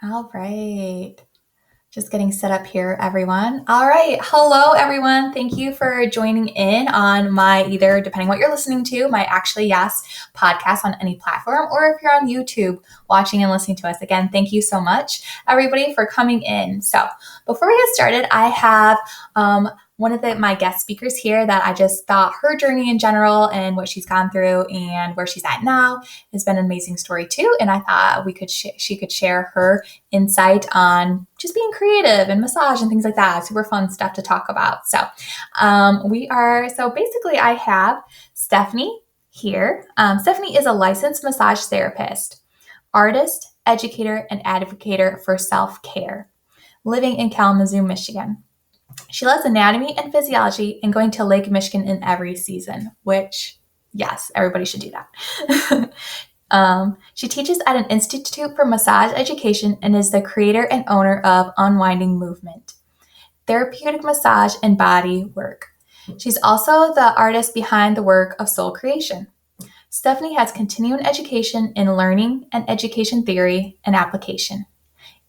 All right. Just getting set up here, everyone. All right. Hello, everyone. Thank you for joining in on my either, depending what you're listening to, my Actually Yes podcast on any platform, or if you're on YouTube watching and listening to us. Again, thank you so much, everybody, for coming in. So before we get started, I have one of my guest speakers here that I just thought her journey in general and what she's gone through and where she's at now has been an amazing story too. And I thought she could share her insight on just being creative and massage and things like that. Super fun stuff to talk about. So basically I have Stephanie here. Stephanie is a licensed massage therapist, artist, educator, and advocate for self-care, living in Kalamazoo, Michigan. She loves anatomy and physiology and going to Lake Michigan in every season, which, yes, everybody should do that. She teaches at an institute for massage education and is the creator and owner of Unwinding Movement, therapeutic massage and body work. She's also the artist behind the work of Soul Creation. Stephanie has continuing education in learning and education theory and application,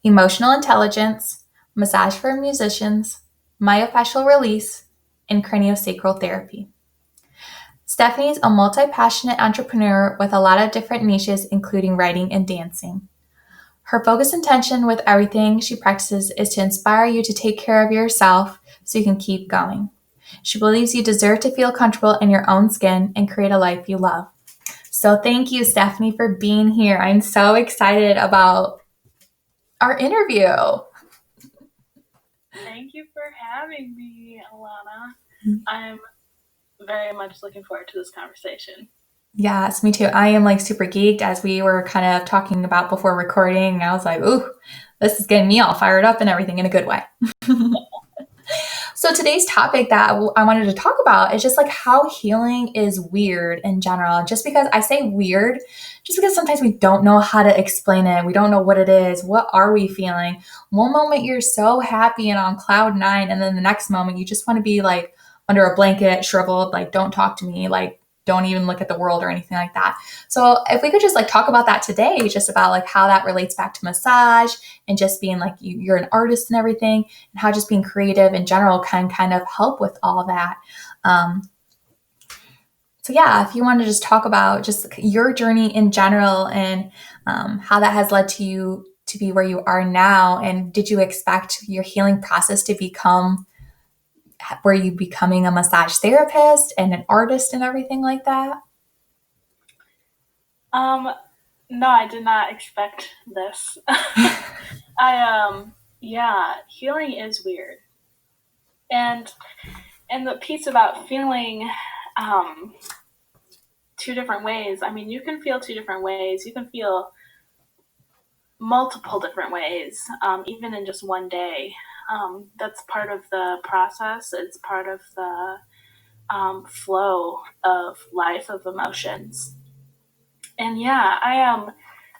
emotional intelligence, massage for musicians, myofascial release, and craniosacral therapy. Stephanie is a multi-passionate entrepreneur with a lot of different niches, including writing and dancing. Her focus and intention with everything she practices is to inspire you to take care of yourself so you can keep going. She believes you deserve to feel comfortable in your own skin and create a life you love. So thank you, Stephanie, for being here. I'm so excited about our interview. Thank you for having me, Alana. I'm very much looking forward to this conversation. Yes, me too. I am super geeked as we were kind of talking about before recording. I was like, ooh, this is getting me all fired up and everything in a good way. So today's topic that I wanted to talk about is just how healing is weird in general. Just because I say weird, just because sometimes we don't know how to explain it. We don't know what it is. What are we feeling? One moment you're so happy and on cloud nine, and then the next moment you just want to be under a blanket, shriveled, don't talk to me, don't even look at the world or anything like that. So if we could just talk about that today, just about how that relates back to massage and just being you're an artist and everything, and how just being creative in general can kind of help with all that. So yeah, if you want to just talk about just your journey in general and how that has led to you to be where you are now, and did you expect your healing process to become were you becoming a massage therapist and an artist and everything like that? No, I did not expect this. Healing is weird. And the piece about feeling two different ways, I mean, you can feel two different ways. You can feel multiple different ways, even in just one day. That's part of the process. It's part of the flow of life, of emotions. And yeah, I am.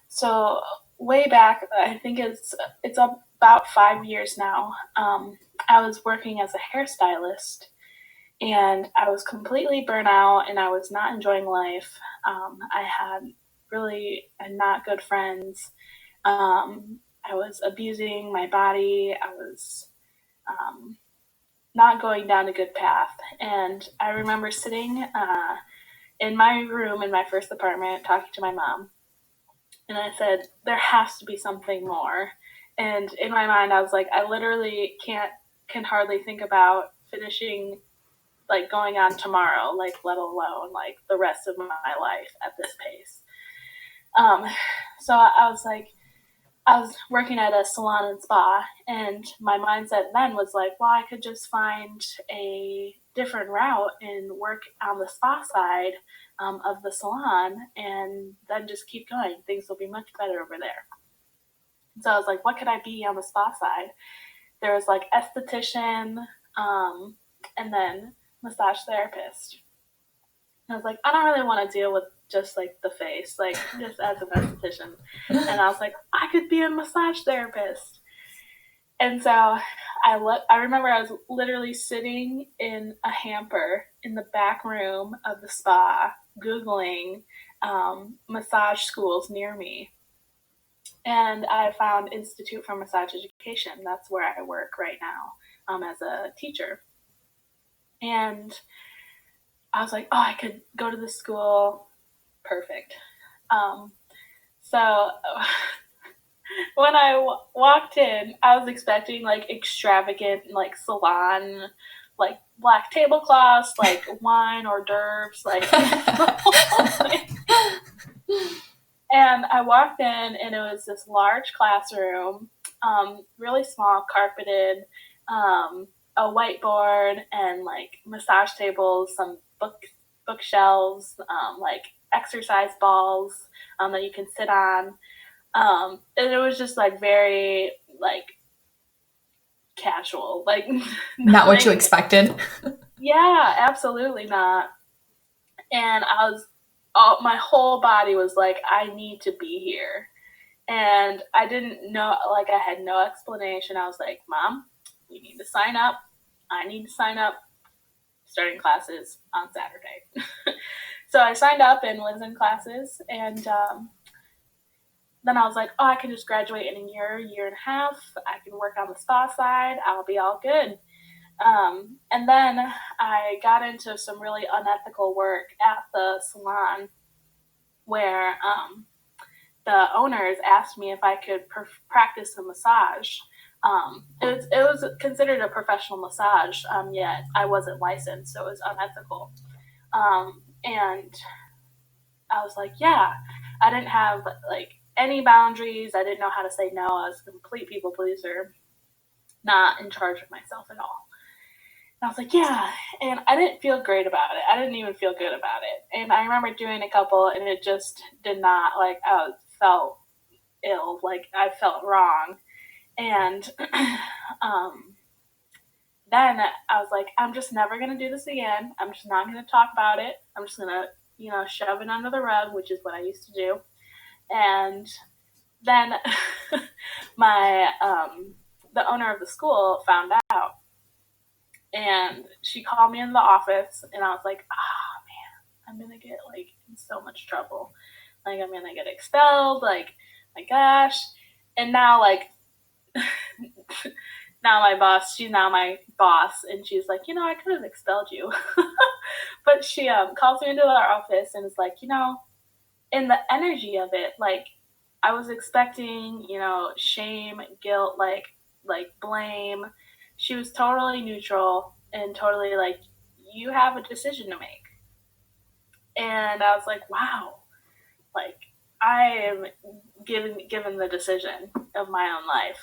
So way back, I think it's about 5 years now. I was working as a hairstylist, and I was completely burnt out, and I was not enjoying life. I had really not good friends. I was abusing my body. I was not going down a good path. And I remember sitting in my room in my first apartment talking to my mom. And I said, there has to be something more. And in my mind, I was like, I literally can hardly think about finishing, going on tomorrow, let alone, the rest of my life at this pace. So I was like, I was working at a salon and spa, and my mindset then was well, I could just find a different route and work on the spa side of the salon, and then just keep going. Things will be much better over there. So I was like, what could I be on the spa side? There was esthetician, and then massage therapist. And I was like, I don't really want to deal with just the face, just as an esthetician. And I was like, I could be a massage therapist. And so I remember I was literally sitting in a hamper in the back room of the spa, Googling massage schools near me. And I found Institute for Massage Education. That's where I work right now as a teacher. And I was like, oh, I could go to this school. Perfect. So when I walked in, I was expecting like extravagant, like salon, like black tablecloths, like wine hors d'oeuvres, like. And I walked in, and it was this large classroom, really small, carpeted, a whiteboard, and like massage tables, some bookshelves, like exercise balls that you can sit on. And it was just like very like casual, like not what you expected. Yeah, absolutely not. And my whole body was like, I need to be here. And I didn't know, like, I had no explanation. I was like, Mom, we need to sign up. I need to sign up. Starting classes on Saturday. So I signed up and was in classes. And then I was like, oh, I can just graduate in a year and a half. I can work on the spa side. I'll be all good. And then I got into some really unethical work at the salon where the owners asked me if I could practice a massage. It was considered a professional massage, yet I wasn't licensed, so it was unethical. And I was like, yeah, I didn't have like any boundaries. I didn't know how to say no. I was a complete people pleaser, not in charge of myself at all. And I was like, yeah. And I didn't feel great about it. I didn't even feel good about it. And I remember doing a couple, and it just did not, like, I felt ill. Like, I felt wrong. And then I was like, I'm just never going to do this again. I'm just not going to talk about it. I'm just going to, shove it under the rug, which is what I used to do. And then the owner of the school found out. And she called me in the office, and I was like, oh, man, I'm going to get, like, in so much trouble. Like, I'm going to get expelled. Like, my gosh. And now, like, she's now my boss, and she's like, I could have expelled you. But she calls me into our office and is like, in the energy of it, like, I was expecting, shame, guilt, like blame. She was totally neutral and totally like, you have a decision to make. And I was like, wow, like, I am given the decision of my own life.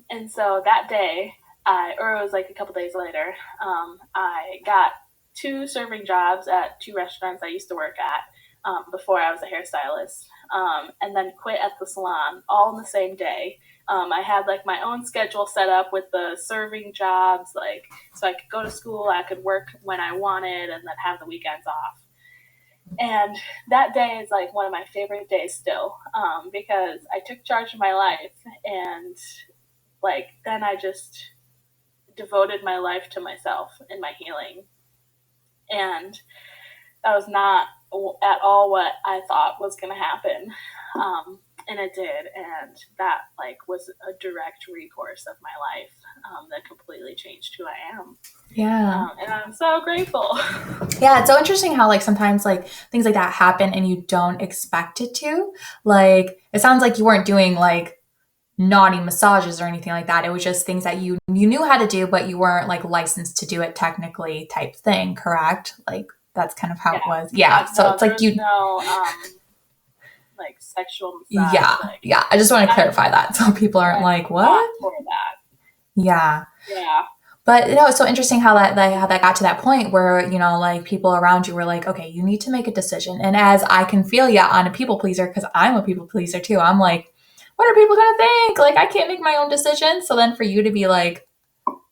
And so that day, it was like a couple days later, I got 2 serving jobs at 2 restaurants I used to work at before I was a hairstylist, and then quit at the salon all in the same day. I had like my own schedule set up with the serving jobs, like, so I could go to school, I could work when I wanted, and then have the weekends off. And that day is like one of my favorite days still, because I took charge of my life, and like then I just devoted my life to myself and my healing. And that was not at all what I thought was going to happen. And it did. And that like was a direct recourse of my life that completely changed who I am. Yeah. And I'm so grateful. Yeah, it's so interesting how like sometimes like things like that happen and you don't expect it to. Like it sounds like you weren't doing like naughty massages or anything like that. It was just things that you knew how to do, but you weren't like licensed to do it technically type thing, correct? Like that's kind of how it was. Yeah. So it's like like sexual massage. Yeah. Like, yeah. I just want to clarify that so people aren't like, what? For that. Yeah. Yeah. But it's so interesting how that got to that point where, like people around you were like, okay, you need to make a decision. And as I can feel on a people pleaser, because I'm a people pleaser too, I'm like, what are people going to think? Like, I can't make my own decision. So then for you to be like,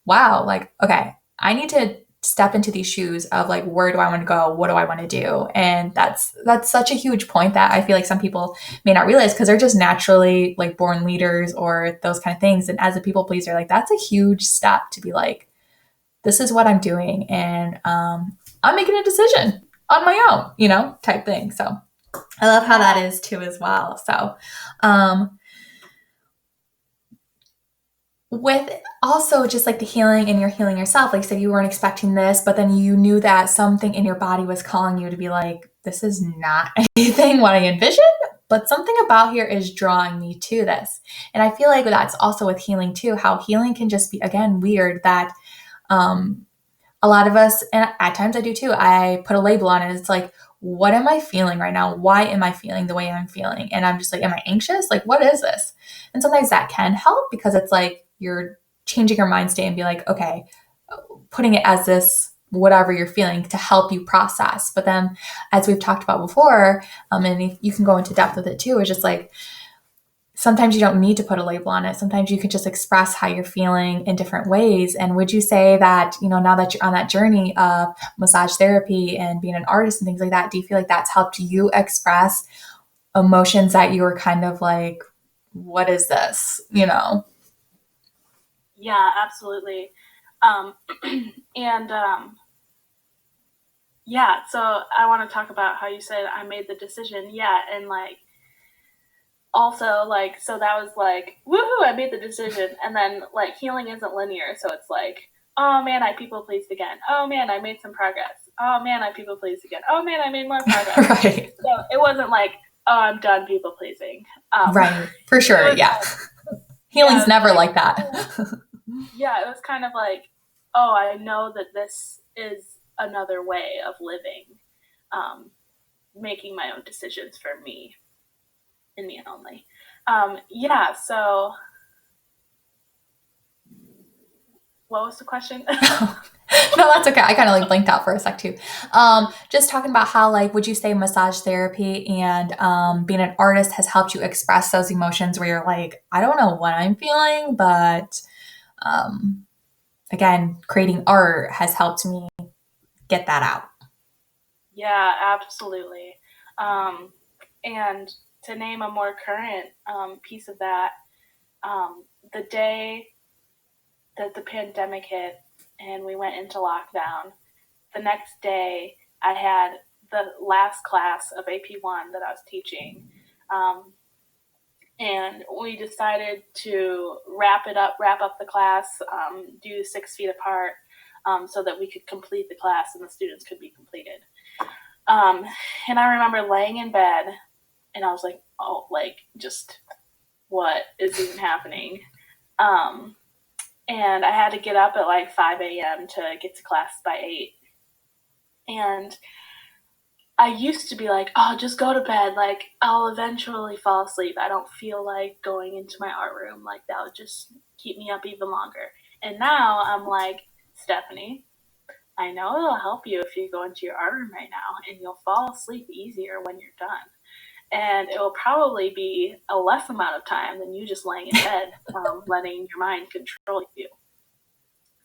wow, like, okay, I need to step into these shoes of like, where do I want to go? What do I want to do? And that's such a huge point that I feel like some people may not realize because they're just naturally like born leaders or those kind of things. And as a people pleaser, like that's a huge step to be like, this is what I'm doing. And I'm making a decision on my own, type thing. So I love how that Yeah. is too as well. So, um, with also just like the healing and you're healing yourself, like you said, you weren't expecting this, but then you knew that something in your body was calling you to be like, this is not anything what I envisioned, but something about here is drawing me to this. And I feel like that's also with healing too, how healing can just be, again, weird that um, a lot of us, and at times I do too, I put a label on it. It's like, what am I feeling right now? Why am I feeling the way I'm feeling? And I'm just like, am I anxious? Like, what is this? And sometimes that can help because it's like you're changing your mind state and be like, okay, putting it as this whatever you're feeling to help you process. But then, as we've talked about before, and if you can go into depth with it too, it's just like sometimes you don't need to put a label on it. Sometimes you could just express how you're feeling in different ways. And would you say that, now that you're on that journey of massage therapy and being an artist and things like that, do you feel like that's helped you express emotions that you were kind of like, what is this? Yeah, absolutely. Um, and yeah, so I want to talk about how you said I made the decision. Yeah, and like also like so that was like woohoo, I made the decision. And then like healing isn't linear, so it's like, oh man, I people pleased again. Oh man, I made some progress. Oh man, I people pleased again. Oh man, I made more progress. Right. So it wasn't like, oh, I'm done people pleasing. Right. For It sure. was Yeah. like, yeah, Healing's it was never like, like that. oh, yeah, it was kind of like, oh, I know that this is another way of living, um, making my own decisions for me and me only. Yeah, so what was the question? No, that's okay. I kind of like blinked out for a sec too. Just talking about how, like, would you say massage therapy and being an artist has helped you express those emotions where you're like, I don't know what I'm feeling, but um, again, creating art has helped me get that out. Yeah, absolutely. Um, and to name a more current piece of that, the day that the pandemic hit and we went into lockdown, the next day I had the last class of AP1 that I was teaching. Um, and we decided to wrap up the class, do 6 feet apart, so that we could complete the class and the students could be completed. Um, and I remember laying in bed and I was like, oh, like, just what is even happening? Um, and I had to get up at like 5 a.m. to get to class by 8. And I used to be like, oh, just go to bed. Like, I'll eventually fall asleep. I don't feel like going into my art room. Like, that would just keep me up even longer. And now I'm like, Stephanie, I know it'll help you if you go into your art room right now, and you'll fall asleep easier when you're done. And it will probably be a less amount of time than you just laying in bed, letting your mind control you.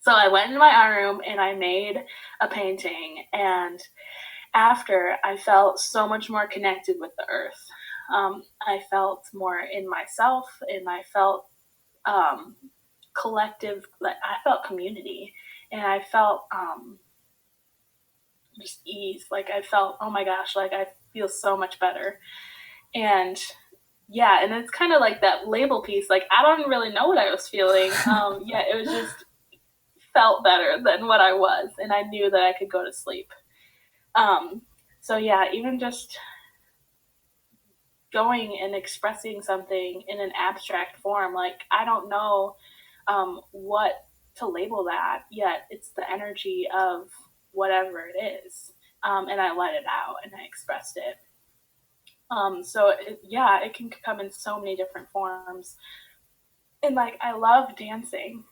So I went into my art room and I made a painting, and after I felt so much more connected with the earth. I felt more in myself, and I felt um, collective. Like I felt community, and I felt just ease. Like I felt, oh my gosh, like I feel so much better. And yeah, and it's kind of like that label piece. Like I don't really know what I was feeling. Yeah, it was just felt better than what I was, and I knew that I could go to sleep. Um, so yeah, even just going and expressing something in an abstract form, like I don't know what to label that yet. It's the energy of whatever it is, and I let it out and I expressed it. Yeah, it can come in so many different forms. And like, I love dancing.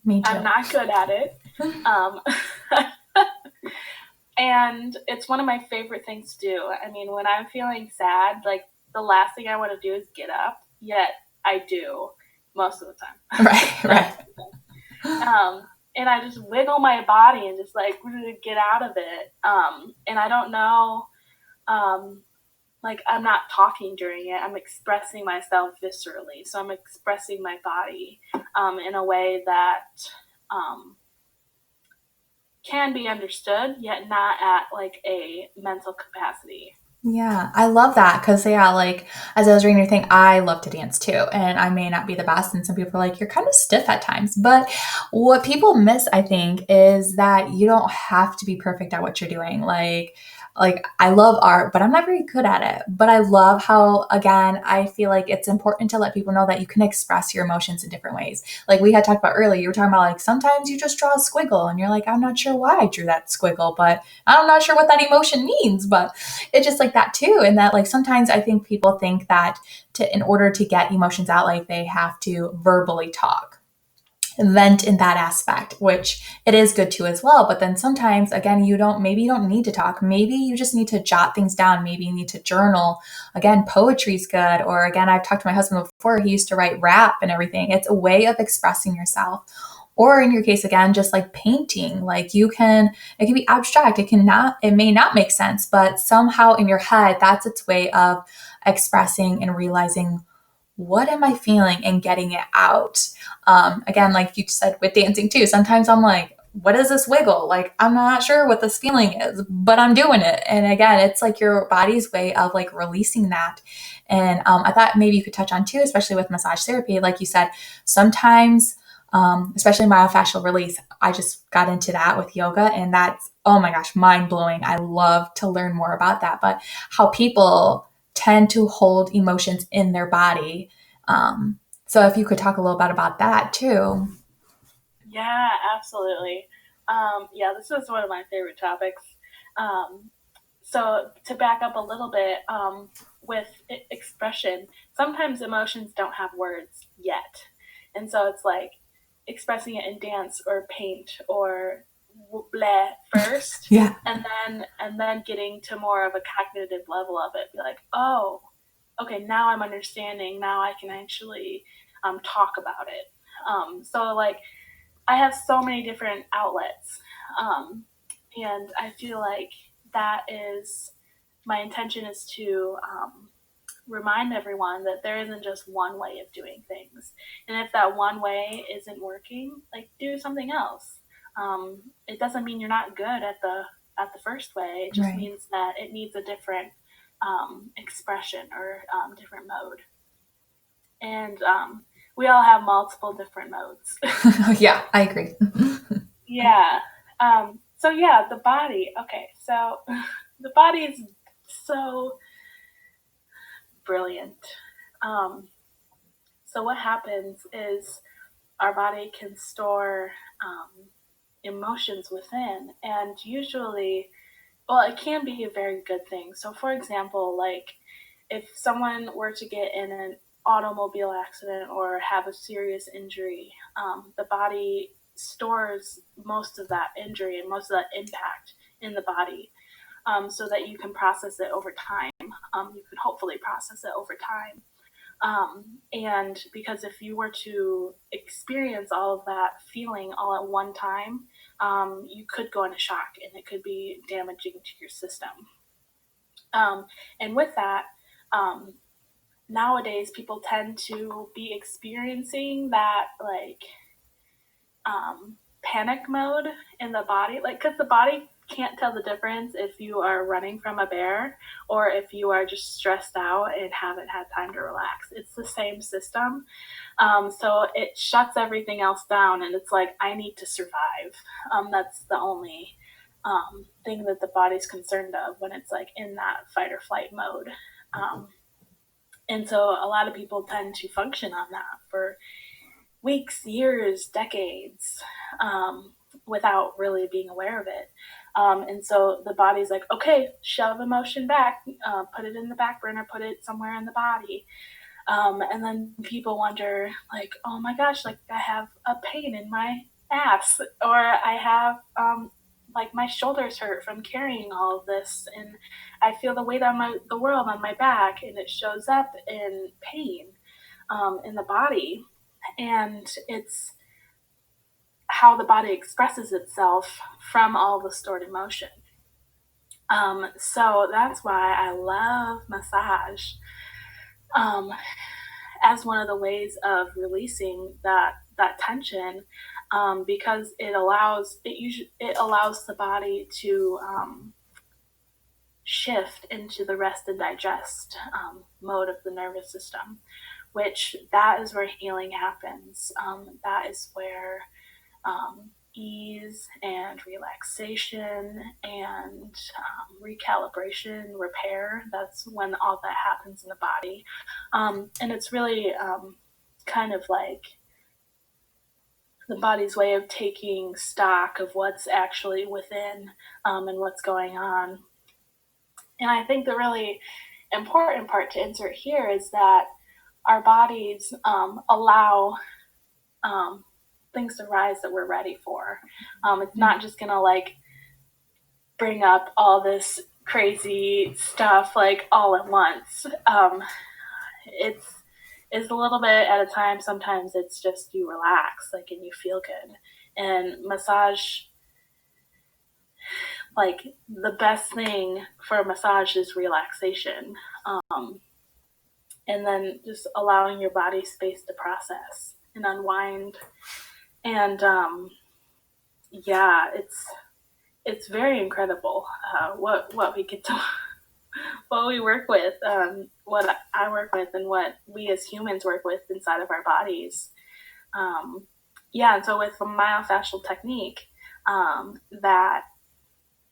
Me I'm too. not good at it. Um, and it's one of my favorite things to do. I mean, when I'm feeling sad, like the last thing I want to do is get up, yet I do most of the time. Right, right. And I just wiggle my body and just like get out of it. And I don't know, um, like I'm not talking during it. I'm expressing myself viscerally. So I'm expressing my body in a way that um, can be understood, yet not at like a mental capacity. Yeah, I love that because, yeah, like as I was reading your thing, I love to dance too. And I may not be the best. And some people are like, you're kind of stiff at times. But what people miss, I think, is that you don't have to be perfect at what you're doing. Like I love art, but I'm not very good at it. But I love how, again, I feel like it's important to let people know that you can express your emotions in different ways. Like we had talked about earlier, you were talking about like sometimes you just draw a squiggle and you're like, I'm not sure why I drew that squiggle, but I'm not sure what that emotion means. But it's just like that too. And that like sometimes I think people think that in order to get emotions out, like they have to verbally talk, vent in that aspect, which it is good to as well. But then sometimes, again, maybe you don't need to talk. Maybe you just need to jot things down. Maybe you need to journal. Again, poetry's good. Or again, I've talked to my husband before, he used to write rap and everything. It's a way of expressing yourself. Or in your case, again, just like painting, like it can be abstract. It may not make sense, but somehow in your head, that's its way of expressing and realizing what am I feeling and getting it out. Again, like you said with dancing too, sometimes I'm like, what is this wiggle? Like, I'm not sure what this feeling is, but I'm doing it. And again, it's like your body's way of like releasing that. And I thought maybe you could touch on too, especially with massage therapy. Like you said, sometimes, especially myofascial release, I just got into that with yoga, and that's, oh my gosh, mind blowing. I love to learn more about that. But how people tend to hold emotions in their body. So if you could talk a little bit about that too. Yeah, absolutely. Yeah, this is one of my favorite topics. Um, so to back up a little bit, with expression, sometimes emotions don't have words yet, and so it's like expressing it in dance or paint or bleh first, Yeah. and then getting to more of a cognitive level of it. Be like, oh, okay, now I'm understanding. Now I can actually talk about it. So like I have so many different outlets. Um, and I feel like that is my intention is to remind everyone that there isn't just one way of doing things. And if that one way isn't working, like do something else. It doesn't mean you're not good at the first way. It just Right. means that it needs a different expression or different mode. And we all have multiple different modes. Yeah, I agree. Yeah. So yeah, the body. Okay, so the body is so brilliant. Um, so what happens is our body can store emotions within, and usually, well, it can be a very good thing. So, for example, like if someone were to get in an automobile accident or have a serious injury, the body stores most of that injury and most of that impact in the body, so that you can process it over time. You could hopefully process it over time. And because if you were to experience all of that feeling all at one time, you could go into shock and it could be damaging to your system. And with that, um, nowadays people tend to be experiencing that like panic mode in the body, like because the body can't tell the difference if you are running from a bear or if you are just stressed out and haven't had time to relax. It's the same system. So it shuts everything else down, and it's like, I need to survive. That's the only thing that the body's concerned of when it's like in that fight or flight mode. Um, and so a lot of people tend to function on that for weeks, years, decades, without really being aware of it. And so the body's like, okay, shove emotion back, put it in the back burner, put it somewhere in the body. And then people wonder, like, oh my gosh, like I have a pain in my ass, or I have like my shoulders hurt from carrying all of this, and I feel the weight on the world on my back, and it shows up in pain in the body, and it's how the body expresses itself from all the stored emotion. So that's why I love massage. Um, as one of the ways of releasing that tension, because it allows the body to shift into the rest and digest mode of the nervous system, which that is where healing happens. That is where ease and relaxation and recalibration, repair, that's when all that happens in the body. And it's really kind of like the body's way of taking stock of what's actually within and what's going on. And I think the really important part to insert here is that our bodies allow things to rise that we're ready for. It's not just gonna like bring up all this crazy stuff like all at once. It's a little bit at a time. Sometimes it's just you relax, like, and you feel good. And massage, like, the best thing for a massage is relaxation. And then just allowing your body space to process and unwind. And yeah, it's very incredible what we get to what we work with, what I work with, and what we as humans work with inside of our bodies. Yeah, and so with the myofascial technique, that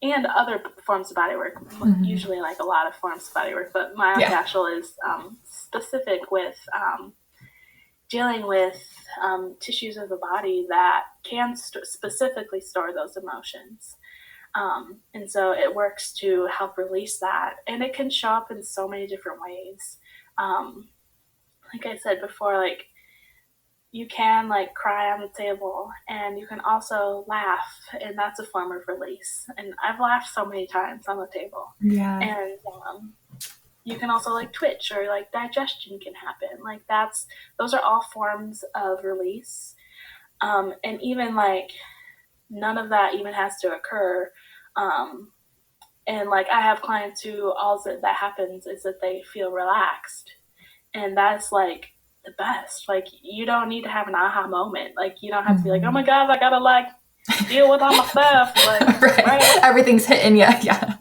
and other forms of body work, usually like a lot of forms of body work, but myofascial is specific with dealing with tissues of the body that can specifically store those emotions. And so it works to help release that. And it can show up in so many different ways. Like I said before, like, you can like cry on the table, and you can also laugh, and that's a form of release. And I've laughed so many times on the table. Yeah. And you can also like twitch, or like digestion can happen. Like those are all forms of release. And even like none of that even has to occur. And like I have clients who all that happens is that they feel relaxed, and that's like the best. Like, you don't need to have an aha moment. Like, you don't have to be like, oh my god, I gotta like deal with all my stuff. Like, right. Everything's hitting you. Yeah.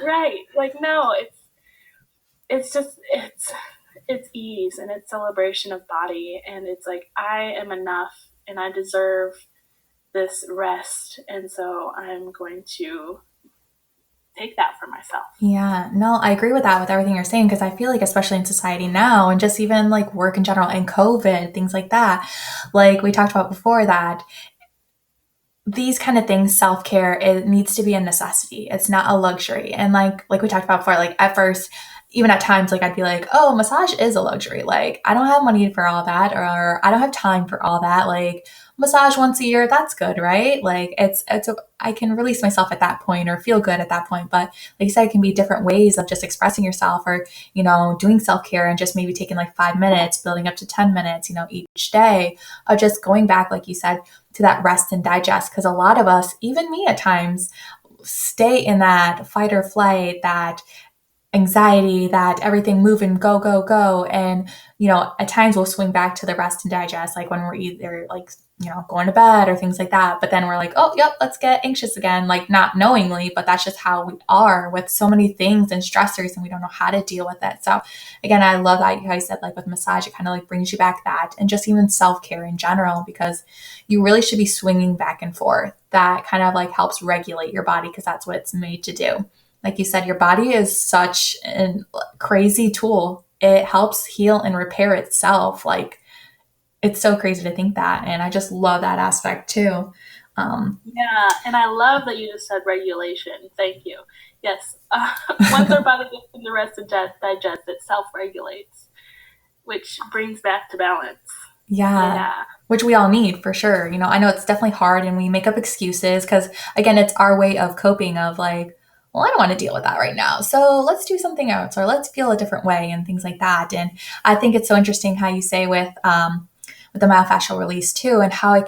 Right. Like, no, it's just it's ease, and it's celebration of body, and it's like, I am enough and I deserve this rest, and so I'm going to take that for myself. Yeah, no, I agree with that, with everything you're saying, because I feel like, especially in society now, and just even like work in general and COVID, things like that, like we talked about before, that these kind of things, self-care, it needs to be a necessity. It's not a luxury. And like we talked about before, like at first, even at times, like I'd be like, oh, massage is a luxury. Like, I don't have money for all that, or I don't have time for all that. Like, massage once a year, that's good, right? Like, I can release myself at that point or feel good at that point. But like you said, it can be different ways of just expressing yourself, or, doing self-care and just maybe taking like 5 minutes, building up to 10 minutes, each day of just going back, like you said, to that rest and digest. Because a lot of us, even me at times, stay in that fight or flight, that anxiety, that everything move and go, go, go. And, at times we'll swing back to the rest and digest, like when we're either like, going to bed or things like that. But then we're like, oh, yep, let's get anxious again, like not knowingly, but that's just how we are with so many things and stressors, and we don't know how to deal with it. So again, I love that how you said, like with massage, it kind of like brings you back that, and just even self-care in general, because you really should be swinging back and forth. That kind of like helps regulate your body, because that's what it's made to do. Like you said, your body is such a crazy tool. It helps heal and repair itself. Like, it's so crazy to think that. And I just love that aspect too. Yeah, and I love that you just said regulation. Thank you. Yes. Once our body gets in the rest and digest, it self-regulates, which brings back to balance. Yeah. Which we all need for sure. I know it's definitely hard, and we make up excuses because, again, it's our way of coping, of like, well, I don't want to deal with that right now, so let's do something else, or let's feel a different way, and things like that. And I think it's so interesting how you say with the myofascial release too, and how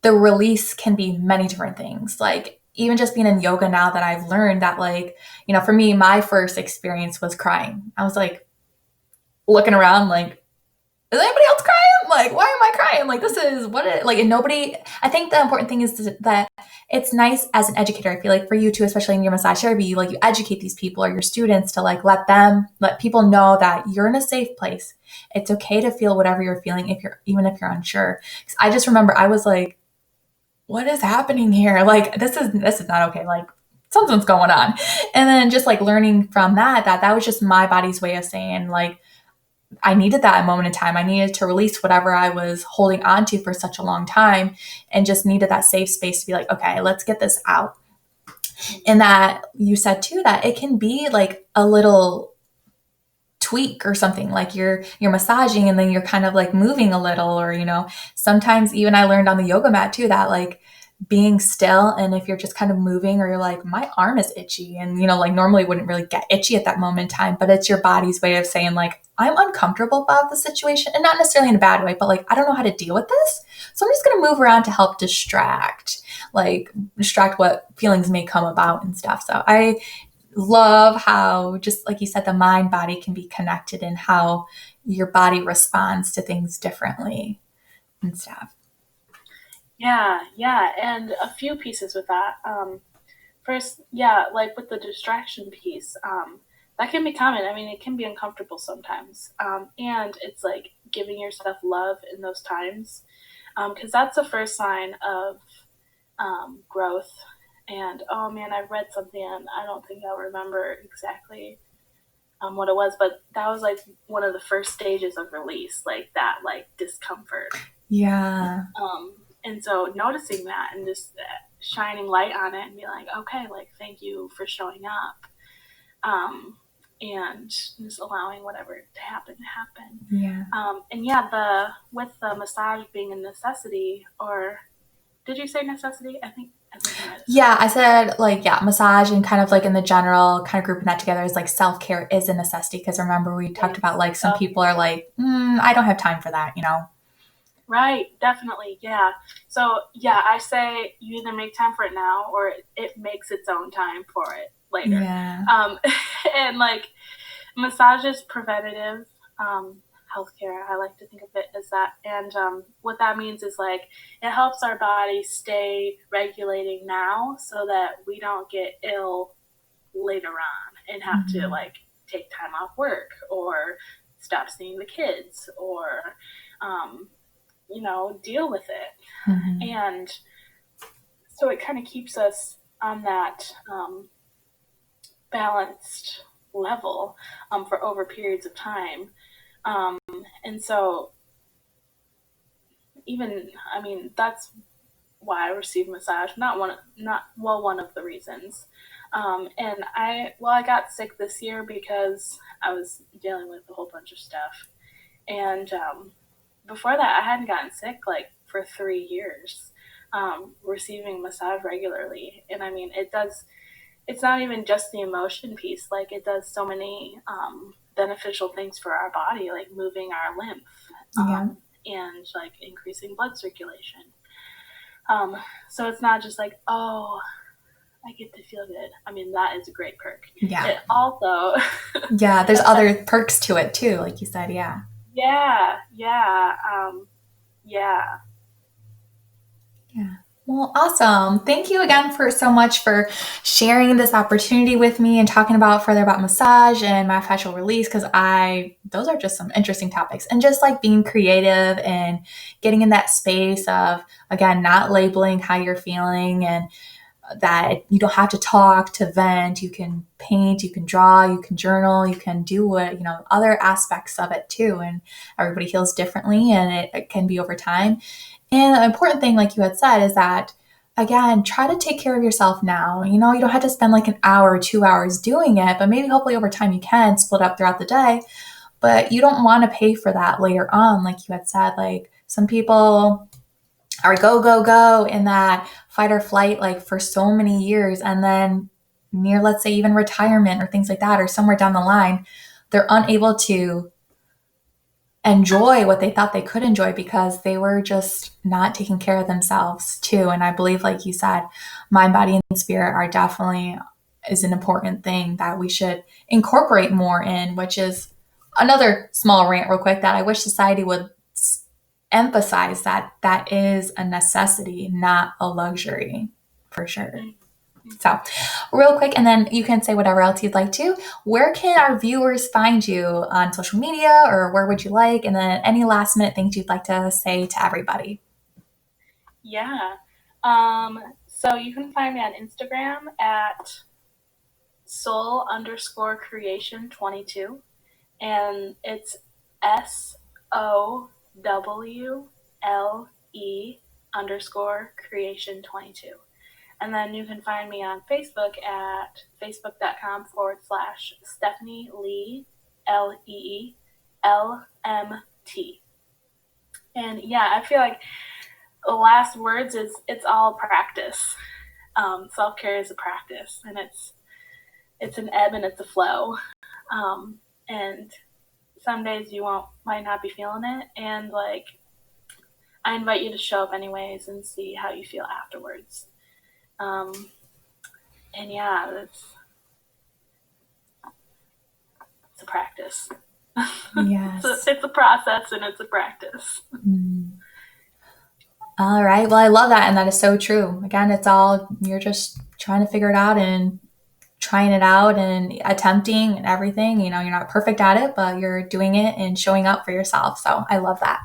the release can be many different things. Like, even just being in yoga now, that I've learned that, like, for me, my first experience was crying. I was like looking around like, is anybody else crying? Like, why am I crying? Like, this is what it, like, and nobody, I think the important thing is that it's nice as an educator. I feel like for you too, especially in your massage therapy, you educate these people or your students to let people know that you're in a safe place. It's okay to feel whatever you're feeling even if you're unsure. 'Cause I just remember I was like, what is happening here? Like this is not okay. Like something's going on. And then just learning from that was just my body's way of saying I needed that moment in time. I needed to release whatever I was holding on to for such a long time and just needed that safe space to be like, okay, let's get this out. And that you said too that it can be like a little tweak or something, like you're massaging and then you're kind of moving a little, or sometimes even I learned on the yoga mat too that being still, and if you're just kind of moving or you're like, my arm is itchy, and normally wouldn't really get itchy at that moment in time, but it's your body's way of saying I'm uncomfortable about the situation, and not necessarily in a bad way, but I don't know how to deal with this, so I'm just going to move around to help distract what feelings may come about and stuff. So I love how, just like you said, the mind body can be connected and how your body responds to things differently and stuff. Yeah, and a few pieces with that. First, with the distraction piece, that can be common. I mean, it can be uncomfortable sometimes, and it's giving yourself love in those times, because that's the first sign of growth. And oh man, I read something, and I don't think I'll remember exactly what it was, but that was one of the first stages of release, that discomfort. Yeah. And so noticing that and just shining light on it and be like, okay, thank you for showing up. And just allowing whatever to happen. Yeah. With the massage being a necessity, or did you say necessity? I think yeah, I said massage, and kind of in the general kind of grouping that together is self-care is a necessity, because remember we talked about some people are I don't have time for that, Right, definitely, yeah. So I say you either make time for it now, or it makes its own time for it later. Yeah. And massage is preventative healthcare. I like to think of it as that. And what that means is it helps our body stay regulating now, so that we don't get ill later on and have to take time off work, or stop seeing the kids, or deal with it. Mm-hmm. And so it kind of keeps us on that balanced level for over periods of time. And so that's why I received massage. One of the reasons. And I got sick this year because I was dealing with a whole bunch of stuff. And before that, I hadn't gotten sick for 3 years, receiving massage regularly. And it's not even just the emotion piece. It does so many beneficial things for our body, moving our lymph, and increasing blood circulation. So it's not just oh, I get to feel good. That is a great perk. Yeah. It also yeah, there's other perks to it too, like you said. Yeah. Yeah. Well, awesome. Thank you again for so much for sharing this opportunity with me and talking further about massage and myofascial release, because those are just some interesting topics, and just being creative and getting in that space of, again, not labeling how you're feeling, and that you don't have to talk to vent. You can paint, you can draw, you can journal, you can do other aspects of it too. And everybody heals differently, and it can be over time. And the important thing, like you had said, is that, again, try to take care of yourself now. You don't have to spend an hour or 2 hours doing it, but maybe hopefully over time you can split up throughout the day. But you don't want to pay for that later on, like you had said. Some people are go in that fight or flight for so many years, and then near, let's say, even retirement or things like that, or somewhere down the line, they're unable to enjoy what they thought they could enjoy because they were just not taking care of themselves too. And I believe, like you said, mind, body, and spirit are definitely is an important thing that we should incorporate more in, which is another small rant real quick that I wish society would emphasize that is a necessity, not a luxury for sure. So real quick, and then you can say whatever else you'd like to. Where can our viewers find you on social media, or where would you like? And then any last minute things you'd like to say to everybody. Yeah. So you can find me on Instagram at Sowle_creation22, and it's SOWLE_creation22. And then you can find me on Facebook at facebook.com/Stephanie Lee, LEELMT. And yeah, I feel like the last words is it's all practice. Self-care is a practice, and it's an ebb and it's a flow. And some days you might not be feeling it, and like I invite you to show up anyways and see how you feel afterwards. And yeah, it's a practice. Yes. It's a process and it's a practice. All right. Well, I love that. And that is so true. Again, you're just trying to figure it out and trying it out and attempting and everything. You're not perfect at it, but you're doing it and showing up for yourself. So I love that.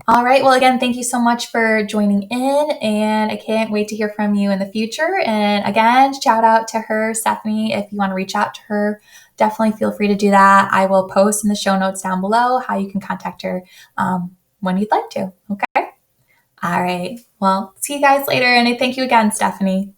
All right. Well, again, thank you so much for joining in, and I can't wait to hear from you in the future. And again, shout out to her, Stephanie. If you want to reach out to her, definitely feel free to do that. I will post in the show notes down below how you can contact her when you'd like to. Okay. All right. Well, see you guys later. And I thank you again, Stephanie.